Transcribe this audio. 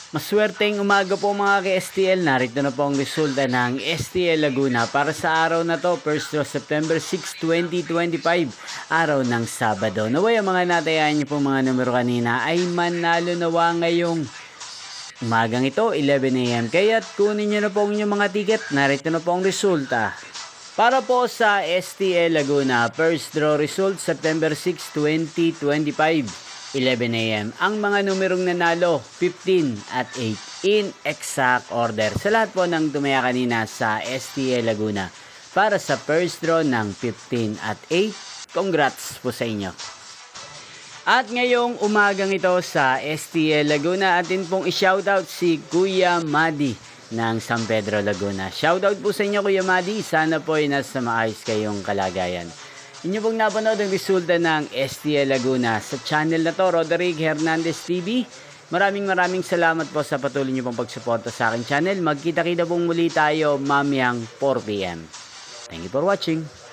Maswerteng umaga po mga ka-STL. Narito na po ang resulta ng STL Laguna para sa araw na to, 1 September 6, 2025, araw ng Sabado. Naway ang mga natayaan niyo po mga numero kanina ay manalo nawa ngayong umagang ito, 11 AM. Kaya't kunin niyo na po ang inyong mga ticket. Narito na po ang resulta. Para po sa STL Laguna, first draw result September 6, 2025. 11 AM. Ang mga numerong nanalo, 15 at 8 in exact order. Sa lahat po ng tumaya kanina sa STL Laguna para sa first draw ng 15 at 8, congrats po sa inyo. At ngayong umagang ito sa STL Laguna, atin pong i-shoutout si Kuya Madi ng San Pedro Laguna. Shoutout po sa inyo Kuya Madi, sana po ay nasa maayos kayong kalagayan. Inyo pong napanood ang resulta ng STL Laguna sa channel na to, Roderick Hernandez TV. Maraming salamat po sa patuloy niyo pong pagsuporta sa aking channel. Magkita-kita pong muli tayo mamayang 4 PM. Thank you for watching.